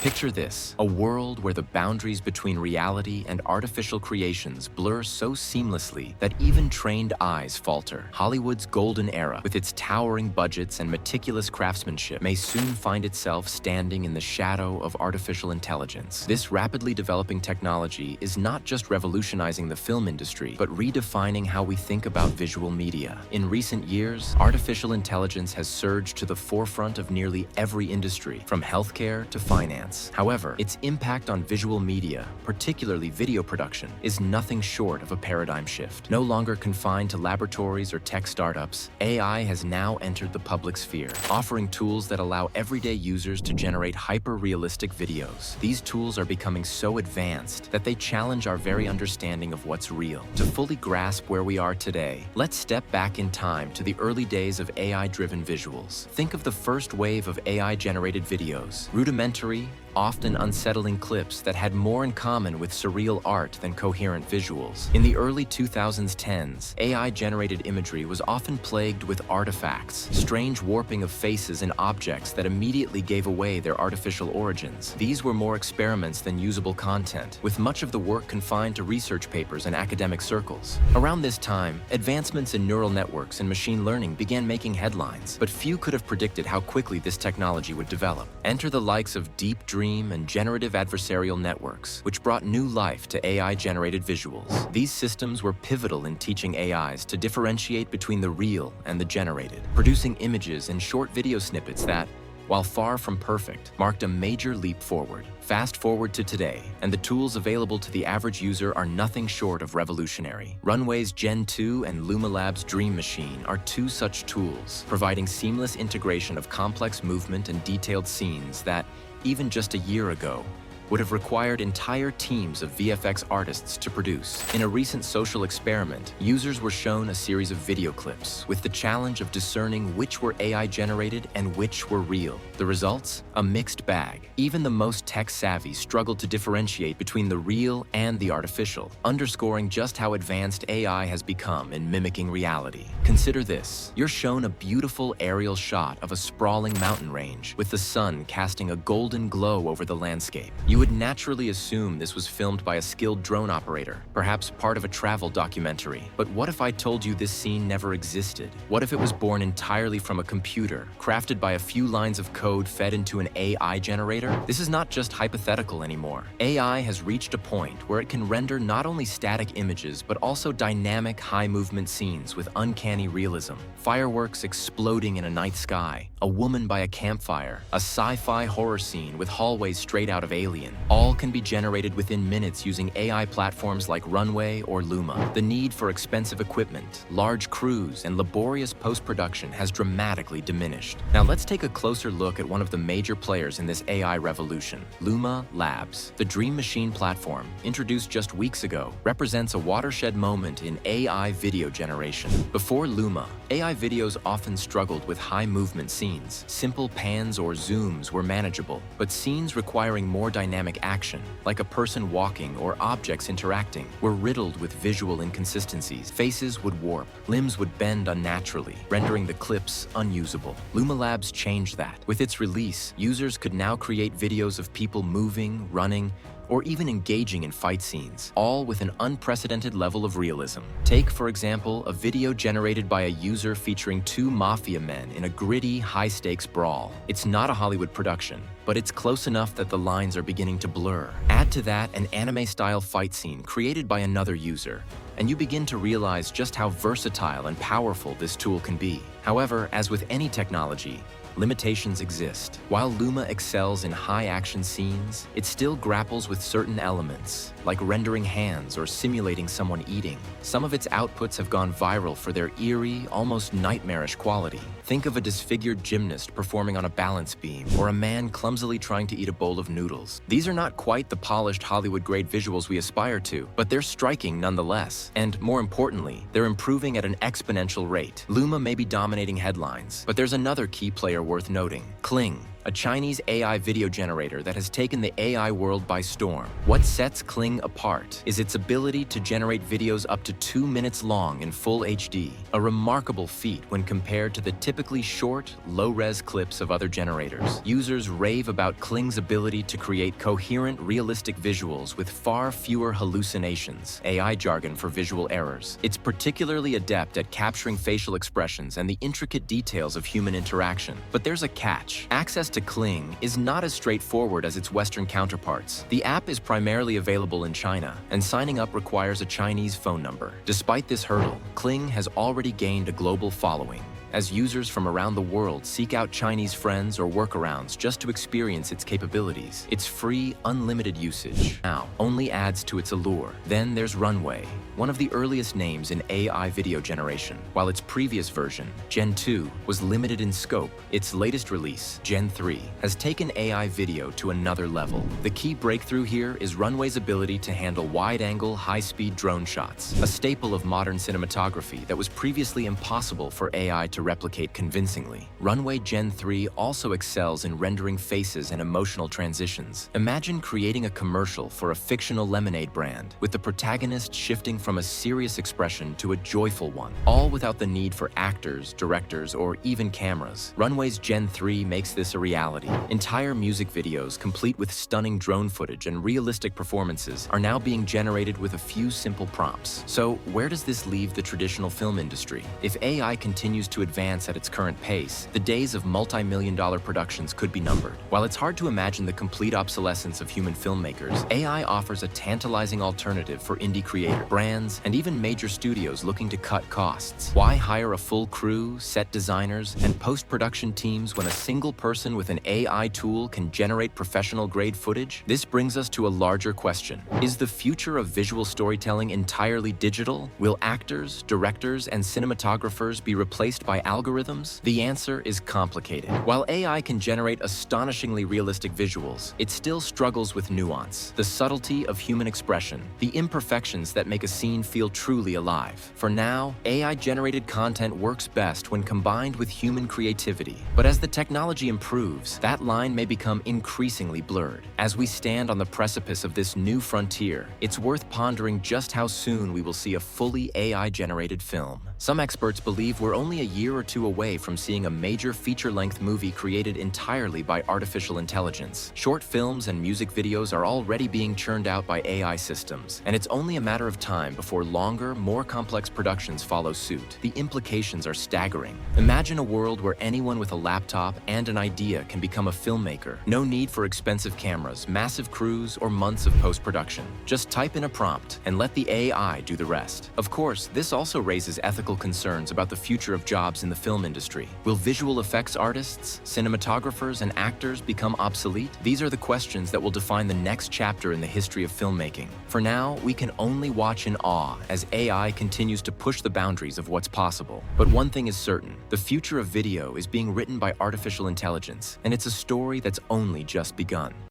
Picture this, a world where the boundaries between reality and artificial creations blur so seamlessly that even trained eyes falter. Hollywood's golden era, with its towering budgets and meticulous craftsmanship, may soon find itself standing in the shadow of artificial intelligence. This rapidly developing technology is not just revolutionizing the film industry, but redefining how we think about visual media. In recent years, artificial intelligence has surged to the forefront of nearly every industry, from healthcare to finance. However, its impact on visual media, particularly video production, is nothing short of a paradigm shift. No longer confined to laboratories or tech startups, AI has now entered the public sphere, offering tools that allow everyday users to generate hyper-realistic videos. These tools are becoming so advanced that they challenge our very understanding of what's real. To fully grasp where we are today, let's step back in time to the early days of AI-driven visuals. Think of the first wave of AI-generated videos, rudimentary, often unsettling clips that had more in common with surreal art than coherent visuals. In the early 2010s, AI-generated imagery was often plagued with artifacts, strange warping of faces and objects that immediately gave away their artificial origins. These were more experiments than usable content, with much of the work confined to research papers and academic circles. Around this time, advancements in neural networks and machine learning began making headlines, but few could have predicted how quickly this technology would develop. Enter the likes of deep dream and generative adversarial networks, which brought new life to AI-generated visuals. These systems were pivotal in teaching AIs to differentiate between the real and the generated, producing images and short video snippets that, while far from perfect, marked a major leap forward. Fast forward to today, and the tools available to the average user are nothing short of revolutionary. Runway's Gen 2 and Luma Labs Dream Machine are two such tools, providing seamless integration of complex movement and detailed scenes that, even just a year ago, would have required entire teams of VFX artists to produce. In a recent social experiment, users were shown a series of video clips with the challenge of discerning which were AI-generated and which were real. The results? A mixed bag. Even the most tech-savvy struggled to differentiate between the real and the artificial, underscoring just how advanced AI has become in mimicking reality. Consider this. You're shown a beautiful aerial shot of a sprawling mountain range, with the sun casting a golden glow over the landscape. You would naturally assume this was filmed by a skilled drone operator, perhaps part of a travel documentary. But what if I told you this scene never existed? What if it was born entirely from a computer, crafted by a few lines of code fed into an AI generator? This is not just hypothetical anymore. AI has reached a point where it can render not only static images, but also dynamic, high-movement scenes with uncanny realism. Fireworks exploding in a night sky, a woman by a campfire, a sci-fi horror scene with hallways straight out of Alien. All can be generated within minutes using AI platforms like Runway or Luma. The need for expensive equipment, large crews, and laborious post-production has dramatically diminished. Now let's take a closer look at one of the major players in this AI revolution, Luma Labs. The Dream Machine platform, introduced just weeks ago, represents a watershed moment in AI video generation. Before Luma, AI videos often struggled with high-movement scenes. Simple pans or zooms were manageable, but scenes requiring more dynamic action, like a person walking or objects interacting, were riddled with visual inconsistencies. Faces would warp, limbs would bend unnaturally, rendering the clips unusable. Luma Labs changed that. With its release, users could now create videos of people moving, running, or even engaging in fight scenes, all with an unprecedented level of realism. Take, for example, a video generated by a user featuring two mafia men in a gritty, high-stakes brawl. It's not a Hollywood production, but it's close enough that the lines are beginning to blur. Add to that an anime-style fight scene created by another user, and you begin to realize just how versatile and powerful this tool can be. However, as with any technology, limitations exist. While Luma excels in high-action scenes, it still grapples with certain elements, like rendering hands or simulating someone eating. Some of its outputs have gone viral for their eerie, almost nightmarish quality. Think of a disfigured gymnast performing on a balance beam, or a man clumsily trying to eat a bowl of noodles. These are not quite the polished Hollywood-grade visuals we aspire to, but they're striking nonetheless. And more importantly, they're improving at an exponential rate. Luma may be dominating headlines, but there's another key player worth noting: Kling. a Chinese AI video generator that has taken the AI world by storm. What sets Kling apart is its ability to generate videos up to 2 minutes long in full HD, a remarkable feat when compared to the typically short, low-res clips of other generators. Users rave about Kling's ability to create coherent, realistic visuals with far fewer hallucinations, AI jargon for visual errors. It's particularly adept at capturing facial expressions and the intricate details of human interaction. But there's a catch. Access to Kling is not as straightforward as its Western counterparts. The app is primarily available in China, and signing up requires a Chinese phone number. Despite this hurdle, Kling has already gained a global following, as users from around the world seek out Chinese friends or workarounds just to experience its capabilities. Its free, unlimited usage now only adds to its allure. Then there's Runway, one of the earliest names in AI video generation. While its previous version, Gen 2, was limited in scope, its latest release, Gen 3, has taken AI video to another level. The key breakthrough here is Runway's ability to handle wide-angle, high-speed drone shots, a staple of modern cinematography that was previously impossible for AI to replicate convincingly. Runway Gen 3 also excels in rendering faces and emotional transitions. Imagine creating a commercial for a fictional lemonade brand, with the protagonist shifting from a serious expression to a joyful one, all without the need for actors, directors, or even cameras. Runway's Gen 3 makes this a reality. Entire music videos, complete with stunning drone footage and realistic performances, are now being generated with a few simple prompts. So, where does this leave the traditional film industry? If AI continues to advance at its current pace, the days of multi-million-dollar productions could be numbered. While it's hard to imagine the complete obsolescence of human filmmakers, AI offers a tantalizing alternative for indie creators, brands, and even major studios looking to cut costs. Why hire a full crew, set designers, and post-production teams when a single person with an AI tool can generate professional-grade footage? This brings us to a larger question. Is the future of visual storytelling entirely digital? Will actors, directors, and cinematographers be replaced by algorithms? The answer is complicated. While AI can generate astonishingly realistic visuals, it still struggles with nuance, the subtlety of human expression, the imperfections that make a scene feel truly alive. For now, AI-generated content works best when combined with human creativity. But as the technology improves, that line may become increasingly blurred. As we stand on the precipice of this new frontier, it's worth pondering just how soon we will see a fully AI-generated film. Some experts believe we're only a year or two away from seeing a major feature-length movie created entirely by artificial intelligence. Short films and music videos are already being churned out by AI systems, and it's only a matter of time before longer, more complex productions follow suit. The implications are staggering. Imagine a world where anyone with a laptop and an idea can become a filmmaker. No need for expensive cameras, massive crews, or months of post-production. Just type in a prompt and let the AI do the rest. Of course, this also raises ethical concerns about the future of jobs in the film industry. Will visual effects artists, cinematographers, and actors become obsolete? These are the questions that will define the next chapter in the history of filmmaking. For now, we can only watch in awe as AI continues to push the boundaries of what's possible. But one thing is certain: the future of video is being written by artificial intelligence, and it's a story that's only just begun.